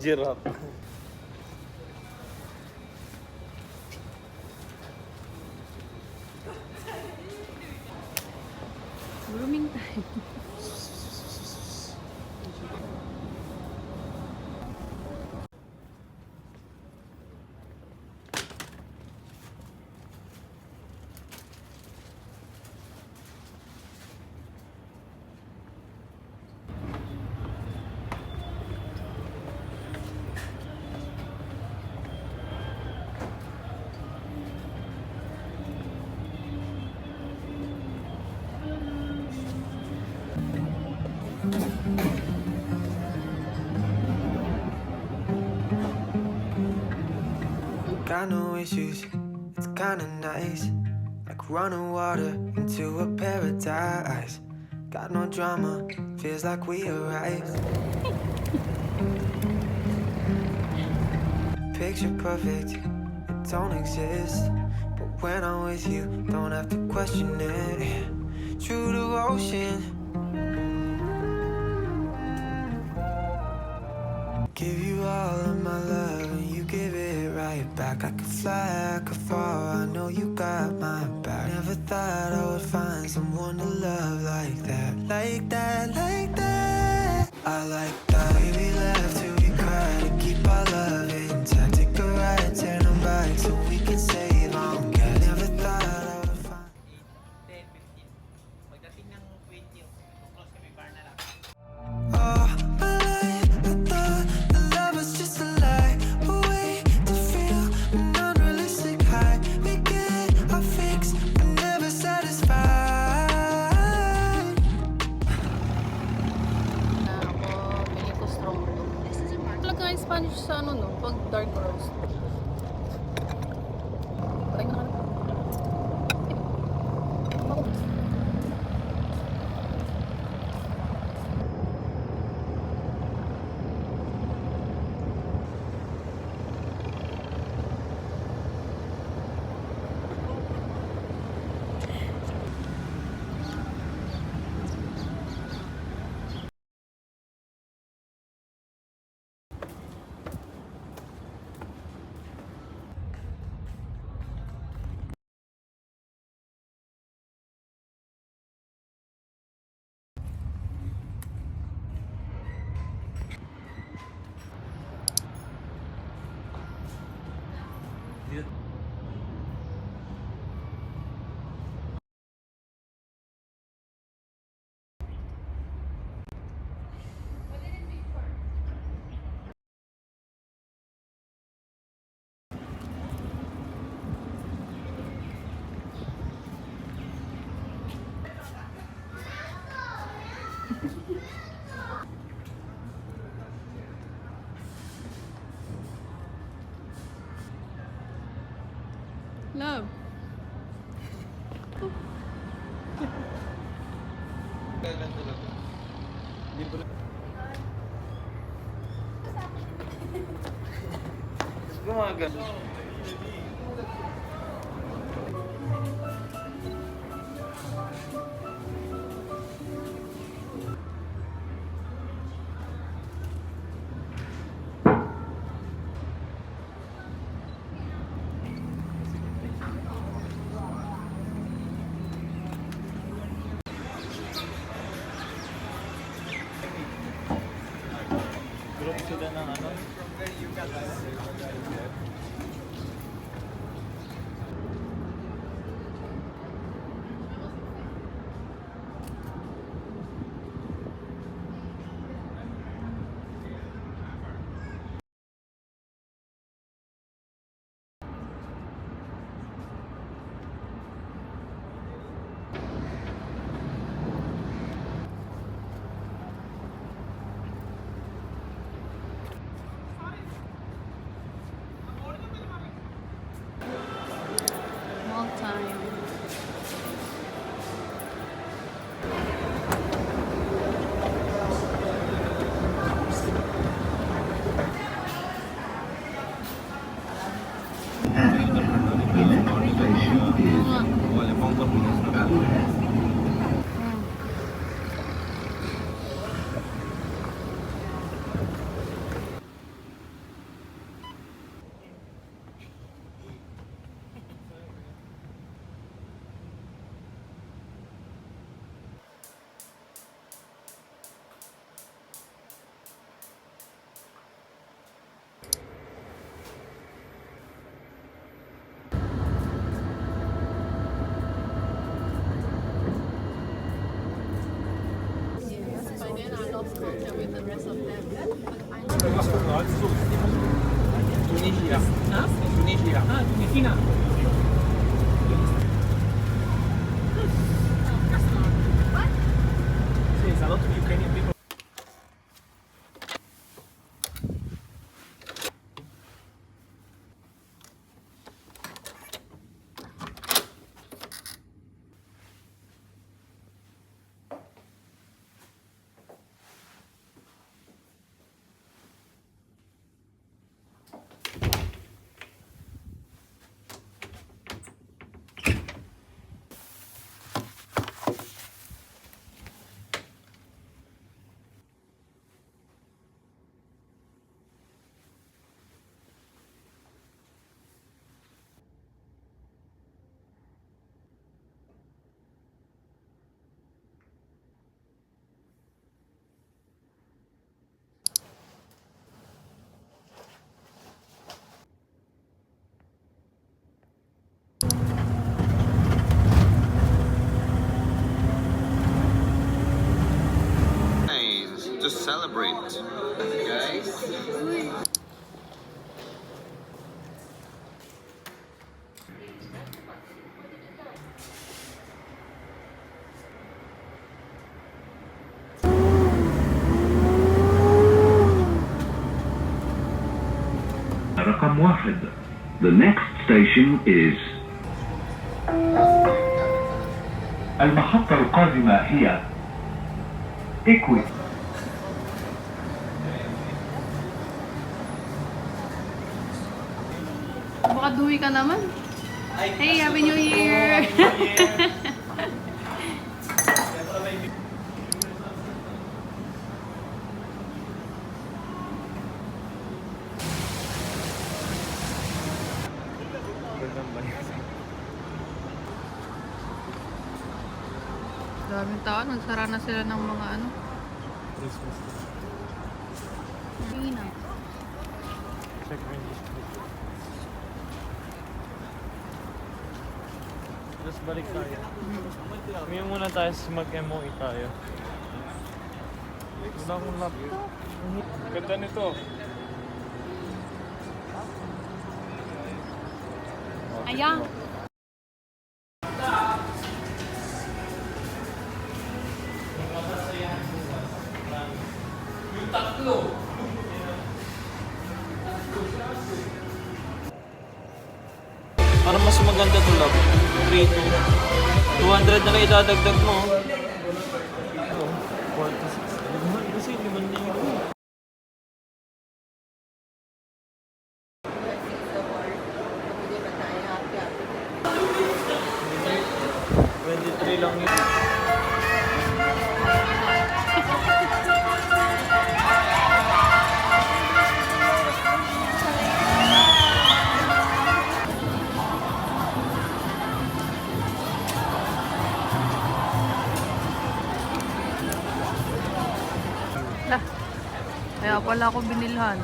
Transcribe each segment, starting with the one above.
Giraffe. Grooming time. Got no issues, it's kinda nice. Like running water into a paradise. Got no drama, feels like we arrived. Picture perfect, it don't exist. But when I'm with you, don't have to question it. True devotion. Give you all of my love and you give it right back. I could fly, I could fall, I know you got my back. Never thought I would find someone to love like that. Like that, like that. I like that. We laugh till we cry to keep our love intact. Take a ride, turn them back so we can save on gas. Never thought I would find 10, 15. Pagdating ng 20, cross kami bar na lang. all my life. I thought the love was just a lie, a way to feel an unrealistic high. We get our fix, but never satisfied. Na ako, feeling ko strong to. Talaga yung Spanish sa ano no, pag dark roast. Patay na ka na. Ako. Love. Gumagano. Group sila ng ano? with the rest of them. Tunisia. Tunisia. Tunisia. There's a lot of Ukrainian people. To celebrate, guys. رقم 1. The next station is المحطة القادمة هي إكوي. Baka duwi ka naman. Hey, Happy New Year! Daming tao. Nagsara na sila ng mga ano. Christmas. Hindi na. Check registry. Tapos balik tayo. Ngayon muna tayo mag-MOE tayo. Wala akong laptop. Ganda nito. Ayan. Para mas maganda to love. 3, 200 na lang idadagdag mo. Oh, 46. Kasi 5,000. $23 lang yun. Lah. Kaya pala ako binilhan.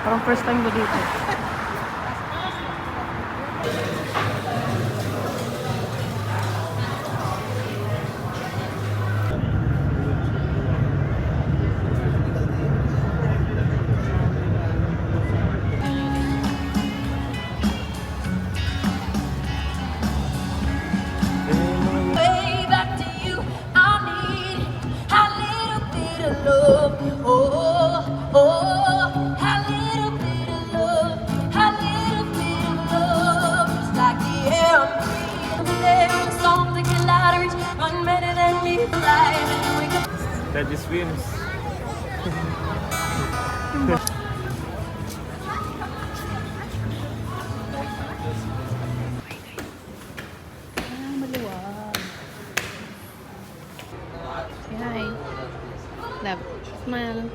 Parang first time ko dito. Way back to you, I need a little bit of love. Oh, oh, a little bit of love. Run better than me alive. And we can Daddy swims. Maluwag. Say hi. Love. Smile.